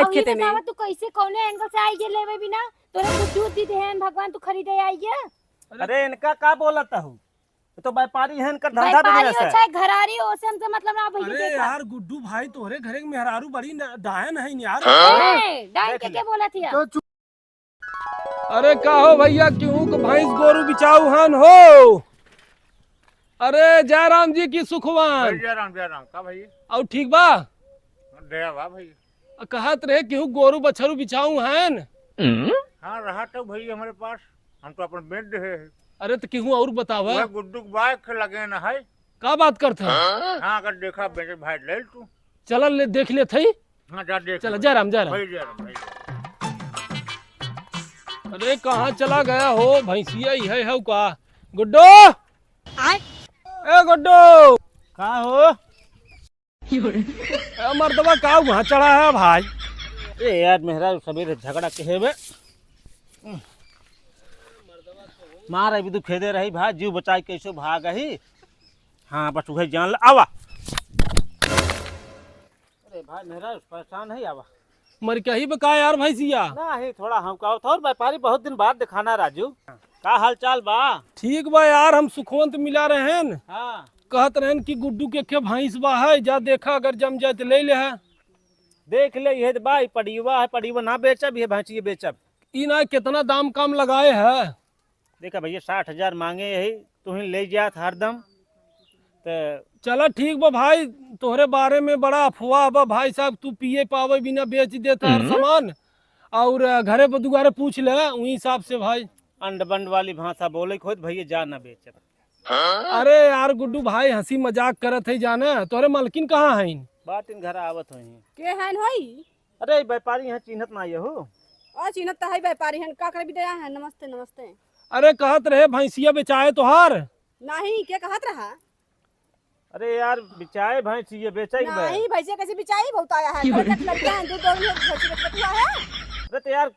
जाए खेते में। तू कैसे कौने एंगल से आई जे लेवे बिना तोरे गुड्डू दी देहन भगवान तू खरीदे आई जे। अरे इनका का बोलता हूँ, तो व्यापारी है, इनका धंधा व्यापारी बिजनेस हो है। चाहे घरारी हो से मतलब ना भैया अरे देखा। यार गुड्डू भाई तोहरे घरे में मेहरारू बड़ी डायन है यार। डाइन के बोला थिया। अरे का हो भैया, क्यों को भैंस गोरू बिचाऊ हन हो। अरे जयराम जी की सुखवान। जयराम का भैया और ठीक बा। दया बा भैया। कहत रहे क्यों गोरू बछरू बिचाऊ हन। हाँ रहा तो भैया हमारे पास, हम तो अपन बेच रहे हैं। अरे तो क्यों और बतावा। वह गुड्डू बाइक लगे न है। का बात करते हैं। हाँ अगर देखा बेटे भाई ले तू। चल ले देख ले थई। हाँ जा देख। चल जयराम जयराम। भाई जयराम भाई। अरे कहाँ चला गया हो, भैंसिया ही है का। गुड्डो ए गुड्डो का हो मर्दबा का वहाँ चढ़ा है भाई। ए यार मेहरा सवेरे झगड़ा के हेबे मार अभी तू खेदे रही भाई, जीव बचाई कैसे भाग ही। हाँ बस वही जान ला आवा। अरे भाई मेहरा परेशान है आवा। मर क्या ही बका यार भैंसिया। ना ही थोड़ा हम का और व्यापारी बहुत दिन बाद दिखाना राजू, का हाल चाल बा। ठीक बा यार, हम सुखवंत मिला रहे हैं। हाँ कहत रहन कि गुड्डू के भैंस बा है, जा देखा अगर जम जाए तो ले ले है। देख ले ये भाई पड़ीवा है, पड़ीवा ना बेचब ये भैंसी बेचब। ई ना कितना दाम काम लगाए है। देखा भैया 60,000 मांगे यही, तुम ले जात हरदम। तो चला ठीक बा भाई, तोहरे बारे में बड़ा अफवाह बा भाई साहब, तू पिए पावे बिना बेच देता हर सामान। और घरे बदुगारे पूछ ले वही हिसाब से भाई। अंड बंड वाली भाषा बोले खोद भैया जा ना बेचब। अरे यार गुड्डू भाई हंसी मजाक करत है जाना। तोहरे मालकिन कहाँ है। बात इन घर आवत हुई। के हन होई। अरे व्यापारी यहाँ चिन्हत ना ये हो। और चिन्हत त है व्यापारी हन, का करे बिदया है। नमस्ते नमस्ते। अरे कहत रहे भैंसिया बेचाए तोहार। नहीं के कहत रहा। अरे यार बिचाए भैंस ये बेचा नहीं भैंसिया कैसे बिचाई बहुत आया है। लड़कियां हैं दूध दौड़ में भैंसी बेचता है। अरे तो यार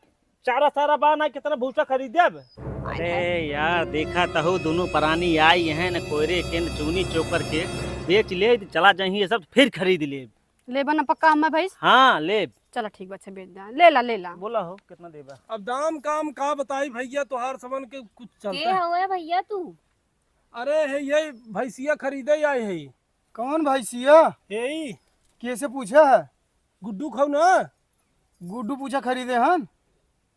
चारा सारा बा ना कितना भूसा खरीदे अब। अरे यार देखा तो हो दोनों प्राणी आई हैं न कोयरे के न चुनी चोकर के, बेच ले चला जाही ये सब फिर खरीद ले। ले बना पक्का हम भैंस। हाँ ले। चलो ठीक बच्चे बेच दे। ले ला ले ला। बोला हो कितना देबा। अब दाम काम का बताई भैया, तोहार समन के कुछ के चलता है। हुए भैया तू। अरे है यही भैंसिया खरीदे आए है। कौन भैंसिया। यही कैसे पूछा है। गुड्डू खाओ ना। गुड्डू पूछा खरीदे हन।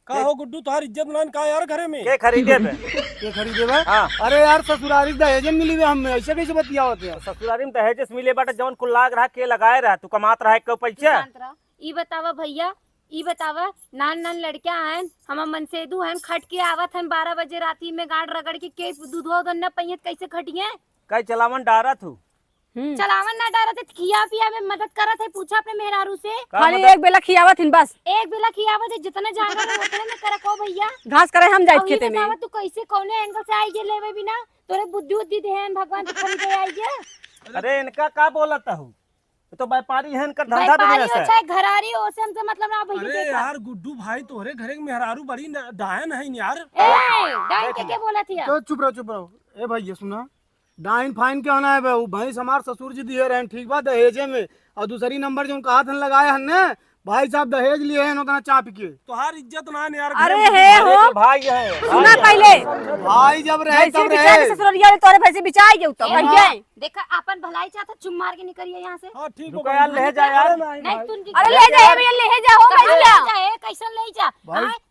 का हो गुड्डू तोहार इज्जत मान का यार घरे में। के खरीदे बे। के खरीदे बा। हाँ अरे यार ससुरारी दहेज मिली हुए हम ऐसे कैसे बतिया होते हैं। ससुरारी में दहेज मिले बाटे जौन कुल लाग रहा के लगाए रहा, तू कमात रहा क्यों पैसा। ई बतावा भैया, ई बतावा नान नान लड़कियां हैं, हम मन से दू हैं खट के आवत हैं 12 बजे राती में गाड़ रगड़ के दूधवा उधर न पहियत कैसे खटिए। कई चलावन डारा तू। चलावन ना डारा थे, खिया पिया में मदद करत है। पूछा अपने मेहरारू से। खाली एक बेला खियावत हिन बस। एक बेला खियावत है, जितना जानवर है उतने में करको भैया। घास करे हम जाए और ये खेते में। बतावा तू कैसे कौने एंगल से आई जे लेवे बिना तोरे बुद्धि उद्धि देहन भगवान तू खरीदे आई जे। अरे इनका का बोलता हूँ, तो व्यापारी है, इनका धंधा व्यापारी बिजनेस हो है। चाहे घरारी हो से हमसे मतलब ना भैया अरे देखा। यार गुड्डू भाई तोहरे घरे में मेहरारू बड़ी डायन है यार। डाइन के बोला थिया। तो चुप रहो। ए भैया सुना, डाइन फाइन क्या होना है बे। वो भैंस हमार ससुर जी दिए रहे ठीक बा दहेजे में। और दूसरी नंबर जो कहा था लगाए हन ने भाई साहब दहेज लिए हैं उतना चाप के। तोहार इज्जत ना यार। अरे है हो तो भाई है सुना पहले। भाई जब रहे भैंसी तब बिचाई रहे। ससुरिया ने तोरे भैंसी बिचाई गयो तो भैया। देखा अपन भलाई चाहता चुम मार के निकलिए यहाँ से। हाँ ठीक रुको यार ले जा यार। नहीं तुम अरे ले जा भैया ले जा हो भैया। कैसन ले जा।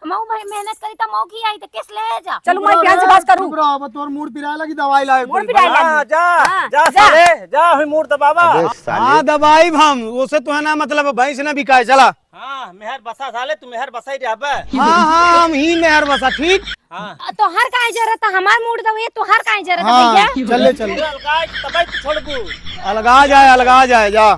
मऊ भाई मेहनत करी तो मऊ की आई तो किस ले जा। चलो मैं प्यार से बात करूं। चुप रहो, अब तोर मूड पिराए लगी दवाई लाए। मूड पिराए लगी। हाँ, जा हाँ, जा जा। साले जा हुई मूड दबावा। हाँ दवाई हम उसे तो है ना मतलब भैंस ने बिकाए चला। हाँ मेहर बसा साले, तू मेहर बसा ही रहा। हाँ हम ही मेहर बसा ठीक। हाँ तो हर काहे जरूरत है हमार मूड दवाई तो हर काहे जरूरत है हाँ भैया। चले अलगाए तब छोड़ दू। अलगा जाए जा।